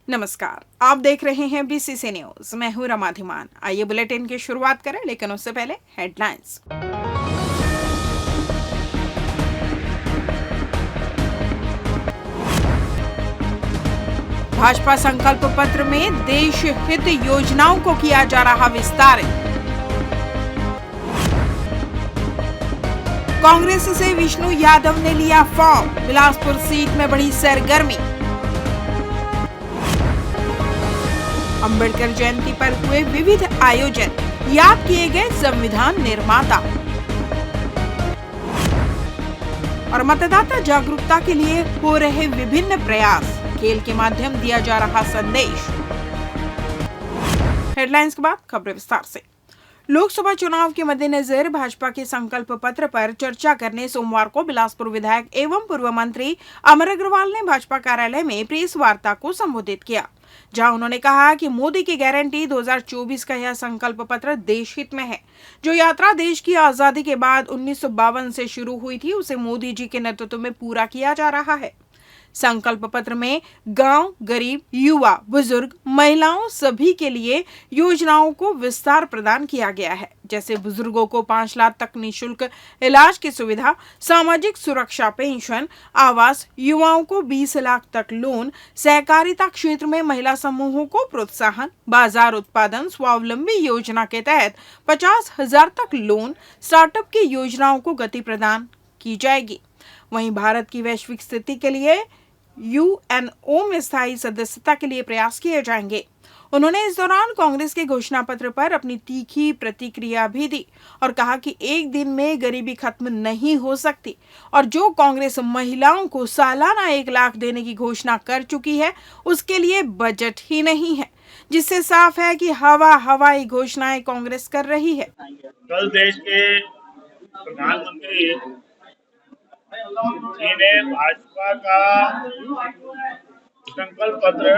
नमस्कार, आप देख रहे हैं बीसीसी न्यूज। मैं हूं रमा धीमान। आइए बुलेटिन की शुरुआत करें, लेकिन उससे पहले हेडलाइंस। भाजपा संकल्प पत्र में देश हित योजनाओं को किया जा रहा विस्तारित। कांग्रेस से विष्णु यादव ने लिया फॉर्म, बिलासपुर सीट में बढ़ी सरगर्मी। अंबेडकर जयंती पर हुए विविध आयोजन, याद किए गए संविधान निर्माता। और मतदाता जागरूकता के लिए हो रहे विभिन्न प्रयास, खेल के माध्यम दिया जा रहा संदेश। हेडलाइंस के बाद खबरें विस्तार से। लोकसभा चुनाव के मद्देनजर भाजपा के संकल्प पत्र पर चर्चा करने सोमवार को बिलासपुर विधायक एवं पूर्व मंत्री अमर अग्रवाल ने भाजपा कार्यालय में प्रेस वार्ता को संबोधित किया, जहां उन्होंने कहा कि मोदी की गारंटी 2024 का यह संकल्प पत्र देश हित में है। जो यात्रा देश की आजादी के बाद 1952 से शुरू हुई थी, उसे मोदी जी के नेतृत्व में पूरा किया जा रहा है। संकल्प पत्र में गांव, गरीब, युवा, बुजुर्ग, महिलाओं सभी के लिए योजनाओं को विस्तार प्रदान किया गया है, जैसे बुजुर्गों को 5 लाख तक निःशुल्क इलाज की सुविधा, सामाजिक सुरक्षा पेंशन, आवास, युवाओं को 20 लाख तक लोन, सहकारिता क्षेत्र में महिला समूहों को प्रोत्साहन, बाजार उत्पादन स्वावलंबी योजना के तहत 50,000 तक लोन, स्टार्टअप की योजनाओं को गति प्रदान की जाएगी। वहीं भारत की वैश्विक स्थिति के लिए यूएनओ में स्थायी सदस्यता के लिए प्रयास किए जाएंगे। उन्होंने इस दौरान कांग्रेस के घोषणा पत्र पर अपनी तीखी प्रतिक्रिया भी दी और कहा कि एक दिन में गरीबी खत्म नहीं हो सकती और जो कांग्रेस महिलाओं को सालाना 1 लाख देने की घोषणा कर चुकी है, उसके लिए बजट ही नहीं है, जिससे साफ है कि हवाई घोषणाएं कांग्रेस कर रही है। कल देश के प्रधानमंत्री जी ने भाजपा का संकल्प पत्र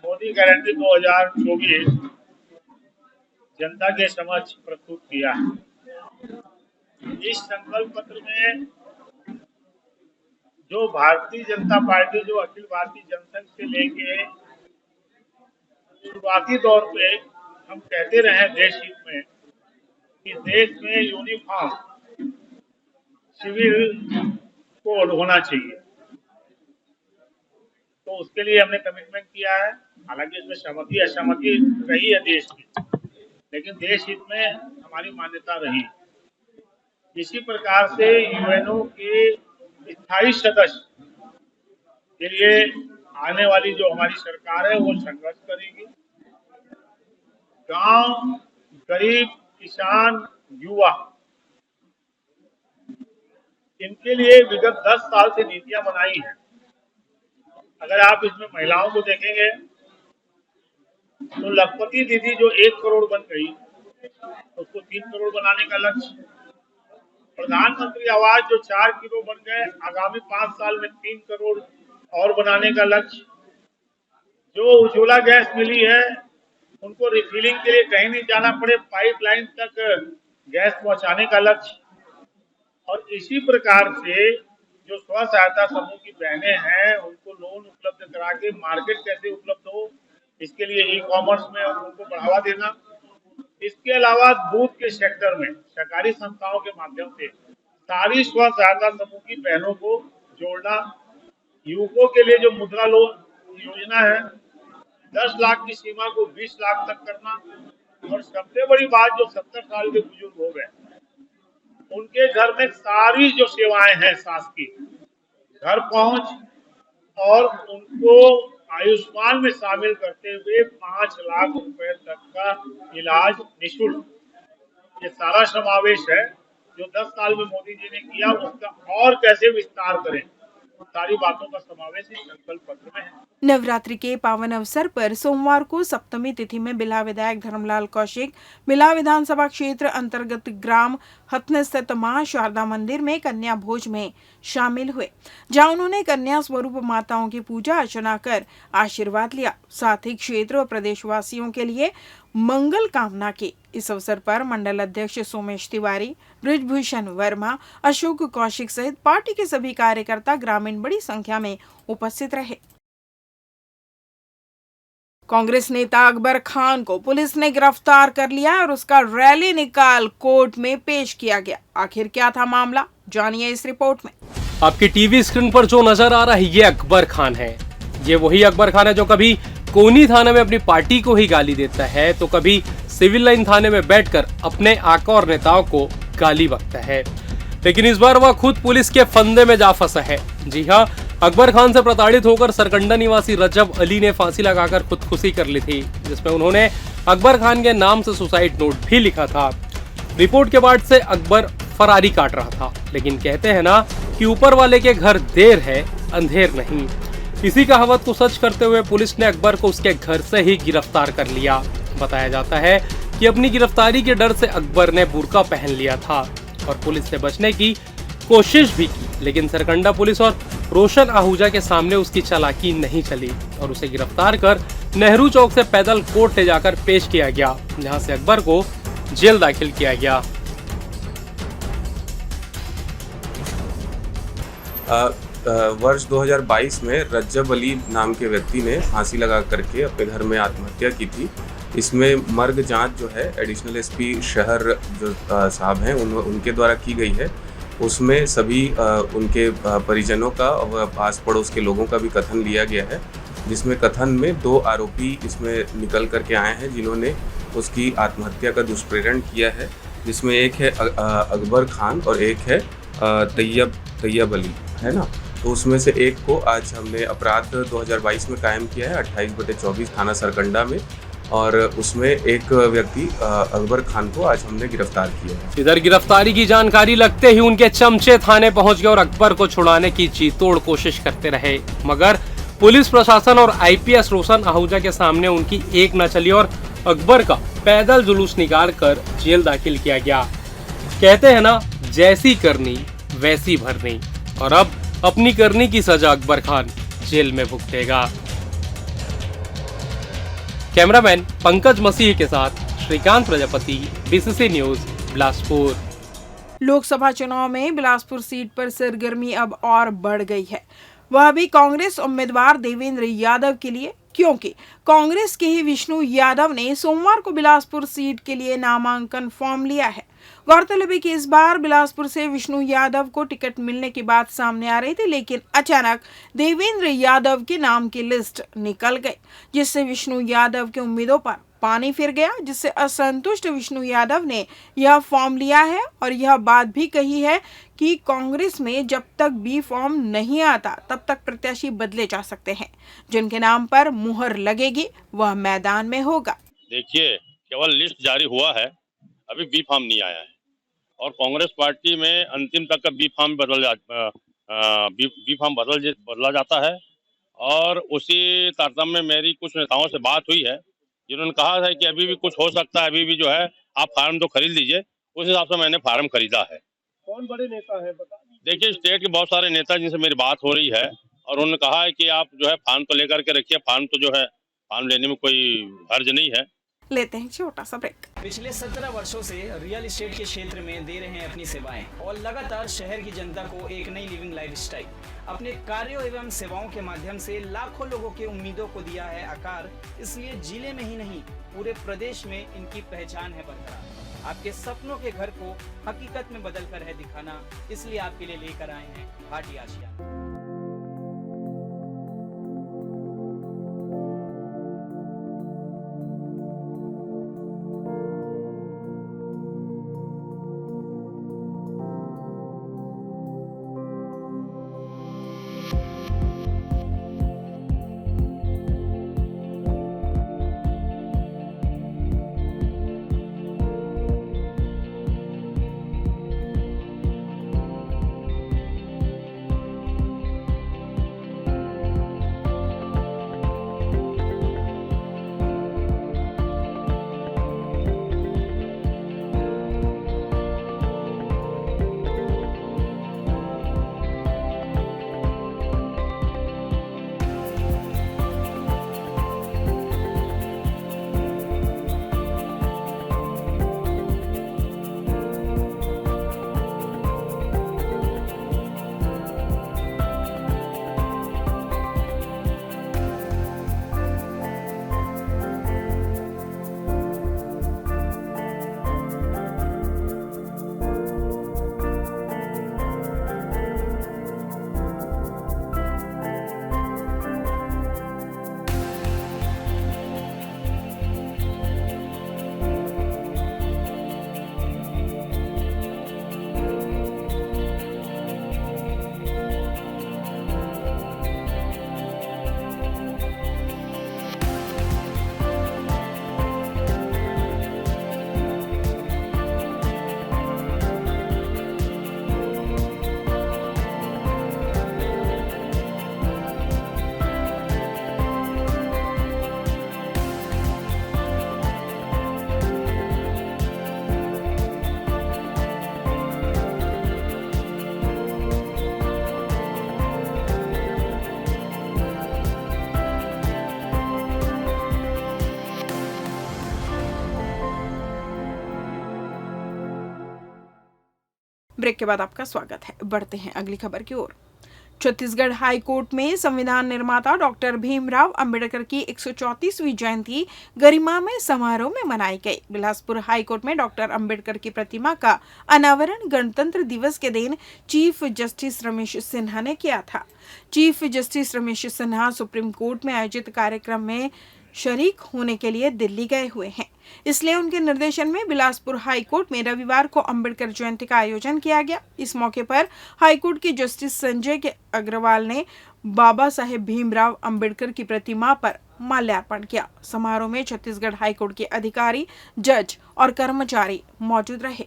मोदी गारंटी 2024 जनता के समक्ष प्रस्तुत किया है। इस संकल्प पत्र में जो भारतीय जनता पार्टी, जो अखिल भारतीय जनसंघ से लेके शुरुआती दौर पे हम कहते रहे देश हित में कि देश में यूनिफॉर्म सिविल कोड होना चाहिए, तो उसके लिए हमने कमिटमेंट किया है। हालांकि इसमें सहमति असहमति रही है देश की, लेकिन देश हित में हमारी मान्यता रही। इसी प्रकार से यूएनओ के स्थायी सदस्य के लिए आने वाली जो हमारी सरकार है वो संघर्ष करेगी। गांव, गरीब, किसान, युवा, इनके लिए विगत 10 साल से नीतियां बनाई हैं। अगर आप इसमें महिलाओं को देखेंगे तो लखपति दीदी जो 1 करोड़ बन गई, उसको 3 करोड़ बनाने का लक्ष्य। प्रधानमंत्री आवास जो 4 करोड़ बन गए, आगामी 5 साल में 3 करोड़ और बनाने का लक्ष्य। जो उज्ज्वला गैस मिली है, उनको रिफिलिंग के लिए कहीं नहीं जाना पड़े, पाइपलाइन तक गैस पहुंचाने का लक्ष्य। और इसी प्रकार से जो स्व सहायता समूह की बहनें हैं, उनको लोन उपलब्ध करा के मार्केट कैसे उपलब्ध हो, इसके लिए ई कॉमर्स में उनको बढ़ावा देना। इसके अलावा दूध के सेक्टर में सरकारी संस्थाओं के माध्यम से सारी स्व सहायता समूह की बहनों को जोड़ना। युवकों के लिए जो मुद्रा लोन योजना है, 10 लाख की सीमा को 20 लाख तक करना। और सबसे बड़ी बात, जो 70 साल के बुजुर्ग हो गए, उनके घर में सारी जो सेवाएं हैं शासकीय, घर पहुंच और उनको आयुष्मान में शामिल करते हुए 5 लाख रुपए तक का इलाज निःशुल्क, ये सारा समावेश है जो 10 साल में मोदी जी ने किया। उसका और कैसे विस्तार करें, सारी बातों का समावेश इस संकल्प पत्र में है। नवरात्रि के पावन अवसर पर सोमवार को सप्तमी तिथि में बिल्हा विधायक धर्मलाल कौशिक बिल्हा विधानसभा क्षेत्र अंतर्गत ग्राम हथन स्थित मां शारदा मंदिर में कन्या भोज में शामिल हुए, जहां उन्होंने कन्या स्वरूप माताओं की पूजा अर्चना कर आशीर्वाद लिया। साथ ही क्षेत्र और प्रदेशवासियों के लिए मंगल कामना की। इस अवसर पर मंडल अध्यक्ष सोमेश तिवारी, ब्रिजभूषण वर्मा, अशोक कौशिक सहित पार्टी के सभी कार्यकर्ता ग्रामीण बड़ी संख्या में उपस्थित रहे। कांग्रेस नेता अकबर खान को पुलिस ने गिरफ्तार कर लिया और उसका रैली निकाल कोर्ट में पेश किया गया। आखिर क्या था मामला, जानिए इस रिपोर्ट में। आपकी टीवी स्क्रीन पर जो नजर आ रहा है ये अकबर खान है। ये वही अकबर खान है जो कभी कोनी थाने में अपनी पार्टी को ही गाली देता है तो कभी सिविल लाइन थाने में बैठकर अपने आका और नेताओं को गाली बकता है। लेकिन इस बार वह खुद पुलिस के फंदे में जा फंसा है। जी हाँ, अकबर खान से प्रताड़ित होकर सरकंडा निवासी रजब अली ने फांसी लगाकर खुदकुशी कर ली थी, जिसमें उन्होंने अकबर खान के नाम से सुसाइड नोट भी लिखा था। रिपोर्ट के बाद से अकबर फरारी काट रहा था, लेकिन कहते हैं ना कि ऊपर वाले के घर देर है अंधेर नहीं। इसी कहावत को सच करते हुए पुलिस ने अकबर को उसके घर से ही गिरफ्तार कर लिया। बताया जाता है कि अपनी गिरफ्तारी के डर से अकबर ने बुर्का पहन लिया था और पुलिस से बचने की कोशिश भी की, लेकिन सरकंडा पुलिस और रोशन आहूजा के सामने उसकी चालाकी नहीं चली और उसे गिरफ्तार कर नेहरू चौक से पैदल कोर्ट ले जाकर पेश किया गया, जहां से अकबर को जेल दाखिल किया गया। वर्ष 2022 में रजब अली नाम के व्यक्ति ने फांसी लगा करके अपने घर में आत्महत्या की थी। इसमें मर्ग जांच जो है एडिशनल एसपी शहर जो साहब हैं उनके द्वारा की गई है। उसमें सभी उनके परिजनों का और आस पड़ोस के लोगों का भी कथन लिया गया है, जिसमें कथन में 2 आरोपी इसमें निकल करके आए हैं जिन्होंने उसकी आत्महत्या का दुष्प्रेरण किया है, जिसमें एक है अकबर खान और एक है तैयब अली, है ना। तो उसमें से एक को आज हमने अपराध 2022 में कायम किया है 28/24 थाना सरकंडा में, और उसमें एक व्यक्ति अकबर खान को आज हमने गिरफ्तार किया है। इधर गिरफ्तारी की जानकारी लगते ही उनके चमचे थाने पहुंच गए और अकबर को छुड़ाने की जी तोड़ कोशिश करते रहे, मगर पुलिस प्रशासन और आईपीएस रोशन आहूजा के सामने उनकी एक न चली और अकबर का पैदल जुलूस निकाल कर जेल दाखिल किया गया। कहते हैं ना, जैसी करनी वैसी भरनी, और अब अपनी करनी की सजा अकबर खान जेल में भुगतेगा। कैमरामैन पंकज मसीह के साथ श्रीकांत प्रजापति, बीसीसी न्यूज, बिलासपुर। लोकसभा चुनाव में बिलासपुर सीट पर सरगर्मी अब और बढ़ गई है, वह भी कांग्रेस उम्मीदवार देवेंद्र यादव के लिए, क्योंकि कांग्रेस के ही विष्णु यादव ने सोमवार को बिलासपुर सीट के लिए नामांकन फॉर्म लिया है। गौरतलब है कि इस बार बिलासपुर से विष्णु यादव को टिकट मिलने की बात सामने आ रही थी, लेकिन अचानक देवेंद्र यादव के नाम की लिस्ट निकल गई, जिससे विष्णु यादव के उम्मीदों पर पानी फिर गया, जिससे असंतुष्ट विष्णु यादव ने यह फॉर्म लिया है और यह बात भी कही है कि कांग्रेस में जब तक बी फॉर्म नहीं आता तब तक प्रत्याशी बदले जा सकते हैं। जिनके नाम पर मुहर लगेगी वह मैदान में होगा। देखिए, केवल लिस्ट जारी हुआ है, अभी बी फॉर्म नहीं आया है और कांग्रेस पार्टी में अंतिम तक का बी फॉर्म बदला जाता है। और उसी तारतम्य में मेरी कुछ नेताओं से बात हुई है, जिन्होंने कहा है कि अभी भी कुछ हो सकता है, अभी भी जो है आप फार्म तो खरीद लीजिए। उस हिसाब से मैंने फार्म खरीदा है। कौन बड़े नेता है बता दीजिए। देखिए, स्टेट के बहुत सारे नेता जिनसे मेरी बात हो रही है और उन्होंने कहा है कि आप जो है फार्म तो लेकर के रखिए, फार्म तो जो है फार्म लेने में कोई हर्ज नहीं है। लेते हैं छोटा सा ब्रेक। पिछले 17 वर्षों से रियल एस्टेट के क्षेत्र में दे रहे हैं अपनी सेवाएं और लगातार शहर की जनता को एक नई लिविंग लाइफस्टाइल। अपने कार्यों एवं सेवाओं के माध्यम से लाखों लोगों की उम्मीदों को दिया है आकार, इसलिए जिले में ही नहीं पूरे प्रदेश में इनकी पहचान है बरकरार। आपके सपनों के घर को हकीकत में बदल कर है दिखाना, इसलिए आपके लिए लेकर आए हैं भाटी आशिया। ब्रेक के बाद आपका स्वागत है। बढ़ते हैं अगली खबर की ओर। छत्तीसगढ़ हाई कोर्ट में संविधान निर्माता डॉक्टर भीमराव अंबेडकर की 134वीं जयंती गरिमामय समारोह में मनाई गई। बिलासपुर हाई कोर्ट में डॉक्टर अंबेडकर की प्रतिमा का अनावरण गणतंत्र दिवस के दिन चीफ जस्टिस रमेश सिन्हा ने किया था। Chief justice Ramesh Sinha supreme court में आयोजित कार्यक्रम में शरीक होने के लिए दिल्ली गए हुए हैं, इसलिए उनके निर्देशन में बिलासपुर हाई कोर्ट में रविवार को अंबेडकर जयंती का आयोजन किया गया। इस मौके पर हाई कोर्ट के जस्टिस संजय के अग्रवाल ने बाबा साहेब भीमराव अंबेडकर की प्रतिमा पर माल्यार्पण किया। समारोह में छत्तीसगढ़ हाई कोर्ट के अधिकारी, जज और कर्मचारी मौजूद रहे।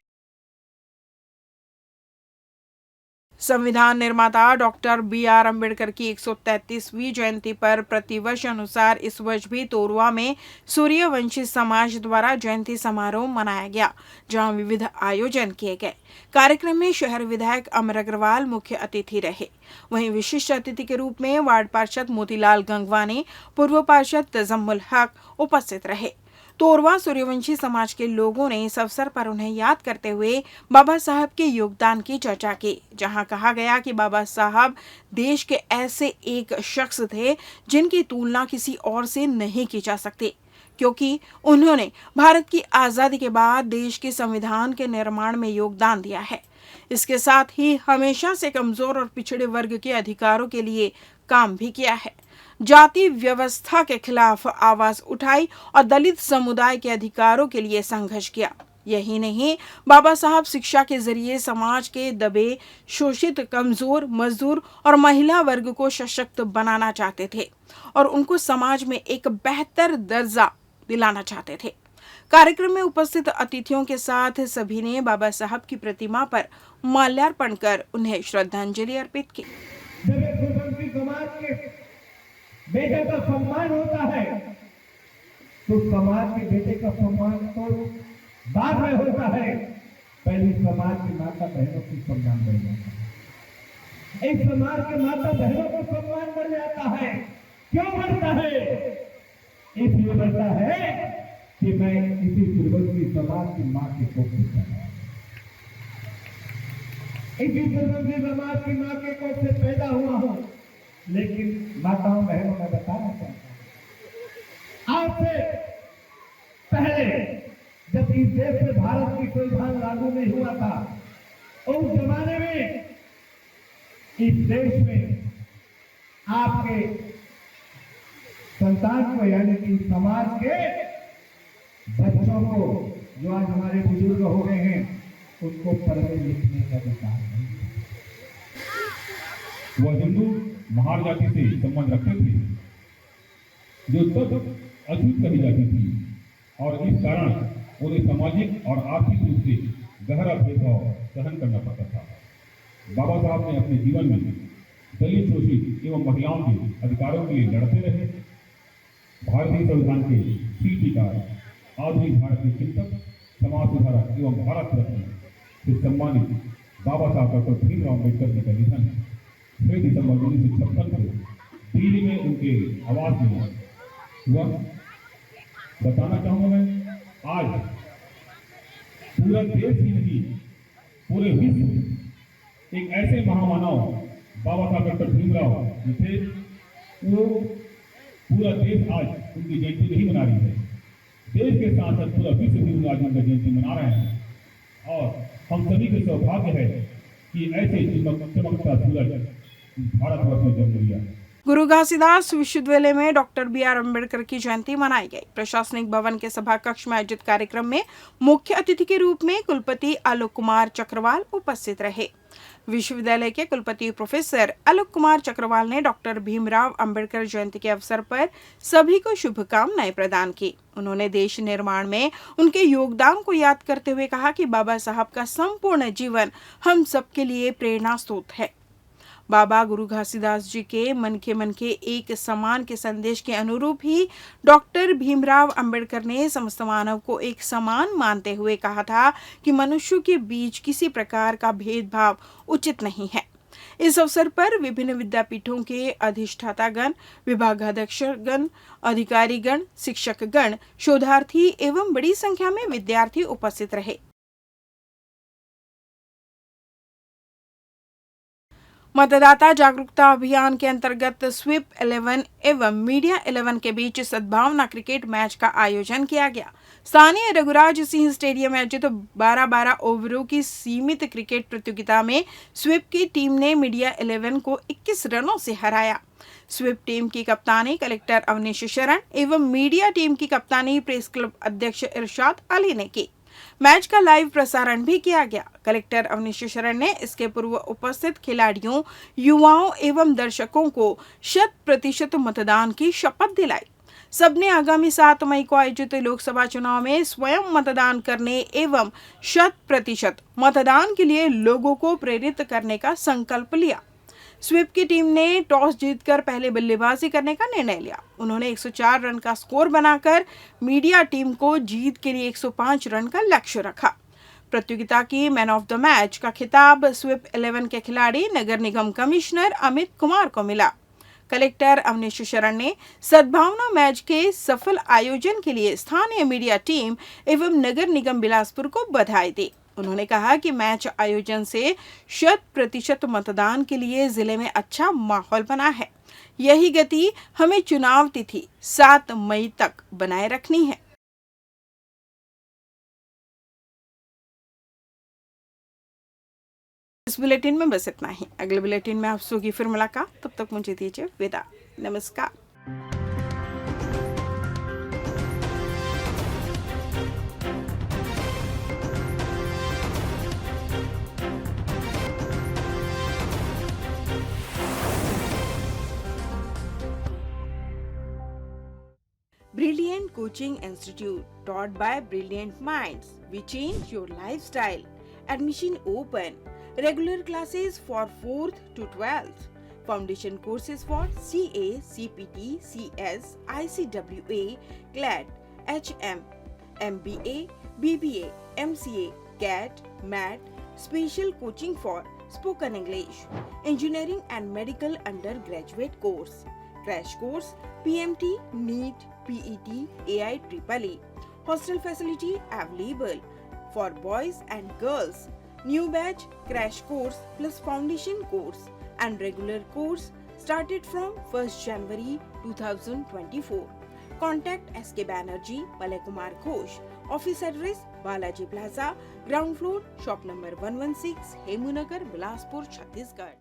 संविधान निर्माता डॉक्टर बी.आर. अंबेडकर की 133वीं जयंती पर प्रतिवर्ष अनुसार इस वर्ष भी तोरवा में सूर्यवंशी समाज द्वारा जयंती समारोह मनाया गया, जहां विविध आयोजन किए गए। कार्यक्रम में शहर विधायक अमर अग्रवाल मुख्य अतिथि रहे। वहीं विशिष्ट अतिथि के रूप में वार्ड पार्षद मोतीलाल गंगवानी, पूर्व पार्षद तजम्मुल हक उपस्थित रहे। तोरवा सूर्यवंशी समाज के लोगों ने इस अवसर पर उन्हें याद करते हुए बाबा साहब के योगदान की चर्चा की, जहां कहा गया कि बाबा साहब देश के ऐसे एक शख्स थे जिनकी तुलना किसी और से नहीं की जा सकती, क्योंकि उन्होंने भारत की आज़ादी के बाद देश के संविधान के निर्माण में योगदान दिया है। इसके साथ ही हमेशा से कमजोर और पिछड़े वर्ग के अधिकारों के लिए काम भी किया है। जाति व्यवस्था के खिलाफ आवाज उठाई और दलित समुदाय के अधिकारों के लिए संघर्ष किया। यही नहीं, बाबा साहब शिक्षा के जरिए समाज के दबे, शोषित, कमजोर, मजदूर और महिला वर्ग को सशक्त बनाना चाहते थे और उनको समाज में एक बेहतर दर्जा दिलाना चाहते थे। कार्यक्रम में उपस्थित अतिथियों के साथ सभी ने बाबा साहब की प्रतिमा पर माल्यार्पण कर उन्हें श्रद्धांजलि अर्पित की। बेटे का सम्मान होता है तो समाज के बेटे का सम्मान तो बाद में होता है, पहले समाज की माता बहनों की सम्मान बढ़ जाता है। एक समाज के माता बहनों को सम्मान बढ़ जाता है। क्यों बढ़ता है? इसलिए बढ़ता है कि मैं इसी सूर्यवंशी समाज की माँ के कोख से पैदा हुआ, इसी सूर्यवंशी समाज की माँ के कोख से पैदा हुआ हूँ। लेकिन माताओं बहनों में बताना चाहता हूं, आज से पहले जब इस देश में भारत की संविधान लागू नहीं हुआ था, उस जमाने में इस देश में आपके संतान को, यानी कि समाज के बच्चों को, जो आज हमारे बुजुर्ग हो गए हैं, उनको पढ़ने लिखने का अधिकार नहीं था। वह हिंदू महार जाति से संबंध रखते थे, जो तब अछूत कही जाती थी, और इस कारण उन्हें सामाजिक और आर्थिक रूप से गहरा भेदभाव सहन करना पड़ता था। बाबा साहब ने अपने जीवन में दलित, शोषित एवं महिलाओं के अधिकारों के लिए लड़ते रहे। भारतीय संविधान के शिल्पकार, आधुनिक भारत के चिंतक, समाज सुधारक एवं भारत रत्न से सम्मानित बाबा साहब डॉक्टर भीमराव अम्बेडकर जी का निधन 6 दिसंबर 1956 को दिल्ली में उनके आवास में हुआ। बताना चाहूंगा मैं, आज पूरा देश ही नहीं, पूरे विश्व एक ऐसे महामानव बाबा साहब डॉक्टर भीमराव जो थे, वो पूरा देश आज उनकी जयंती नहीं मना रही है। देश के साथ साथ पूरा विश्व भी आज उनका जयंती मना रहे हैं, और हम सभी के सौभाग्य है कि ऐसे चमकता सूरज भारतवर्ष में जन्म लिया। गुरु घासीदास विश्वविद्यालय में डॉक्टर बी.आर. अंबेडकर की जयंती मनाई गई। प्रशासनिक भवन के सभा कक्ष में आयोजित कार्यक्रम में मुख्य अतिथि के रूप में कुलपति आलोक कुमार चक्रवाल उपस्थित रहे। विश्वविद्यालय के कुलपति प्रोफेसर आलोक कुमार चक्रवाल ने डॉक्टर भीमराव अंबेडकर जयंती के अवसर पर सभी को शुभकामनाएं प्रदान की। उन्होंने देश निर्माण में उनके योगदान को याद करते हुए कहा कि बाबा साहब का संपूर्ण जीवन हम सबके लिए प्रेरणा स्रोत है। बाबा गुरु घासीदास जी के मन के एक समान के संदेश के अनुरूप ही डॉक्टर भीमराव अंबेडकर ने समस्त मानव को एक समान मानते हुए कहा था कि मनुष्यों के बीच किसी प्रकार का भेदभाव उचित नहीं है। इस अवसर पर विभिन्न विद्यापीठों के अधिष्ठातागण, विभागाध्यक्षगण, अधिकारीगण, शिक्षकगण, शोधार्थी एवं बड़ी संख्या में विद्यार्थी उपस्थित रहे। मतदाता जागरूकता अभियान के अंतर्गत स्वीप 11 एवं मीडिया 11 के बीच सद्भावना क्रिकेट मैच का आयोजन किया गया। स्थानीय रघुराज सिंह स्टेडियम में आयोजित 12-12 ओवरों की सीमित क्रिकेट प्रतियोगिता में स्वीप की टीम ने मीडिया 11 को 21 रनों से हराया। स्वीप टीम की कप्तानी कलेक्टर अवनीश शरण एवं मीडिया टीम की कप्तानी प्रेस क्लब अध्यक्ष इरशाद अली ने की। मैच का लाइव प्रसारण भी किया गया। कलेक्टर अवनीश शरण ने इसके पूर्व उपस्थित खिलाड़ियों, युवाओं एवं दर्शकों को 100% मतदान की शपथ दिलाई। सबने आगामी 7 मई को आयोजित लोकसभा चुनाव में स्वयं मतदान करने एवं 100% मतदान के लिए लोगों को प्रेरित करने का संकल्प लिया। स्वीप की टीम ने टॉस जीतकर पहले बल्लेबाजी करने का निर्णय लिया। उन्होंने 104 रन का स्कोर बनाकर मीडिया टीम को जीत के लिए 105 रन का लक्ष्य रखा। प्रतियोगिता की मैन ऑफ द मैच का खिताब स्वीप 11 के खिलाड़ी नगर निगम कमिश्नर अमित कुमार को मिला। कलेक्टर अवनीश शरण ने सद्भावना मैच के सफल आयोजन के लिए स्थानीय मीडिया टीम एवं नगर निगम बिलासपुर को बधाई दी। उन्होंने कहा कि मैच आयोजन से 100% मतदान के लिए जिले में अच्छा माहौल बना है। यही गति हमें चुनाव तिथि 7 मई तक बनाए रखनी है। इस बुलेटिन में बस इतना ही। अगले बुलेटिन में आपसे होगी फिर मुलाकात। तब तक मुझे दीजिए विदा। नमस्कार। Brilliant Coaching Institute, taught by brilliant minds. We change your lifestyle. Admission open. Regular classes for 4th to 12th. Foundation courses for CA, CPT, CS, ICWA, CLAT, HM, MBA, BBA, MCA, CAT, MAT. Special coaching for spoken English, engineering and medical undergraduate course. Crash course, PMT, NEET, PET, AIEEE. Hostel facility available for boys and girls. New batch crash course plus foundation course and regular course started from 1st January 2024. Contact SK Banerjee, Palay Kumar Ghosh. Office address Balaji Plaza, ground floor, shop number 116, Hemunagar, Bilaspur, Chhattisgarh.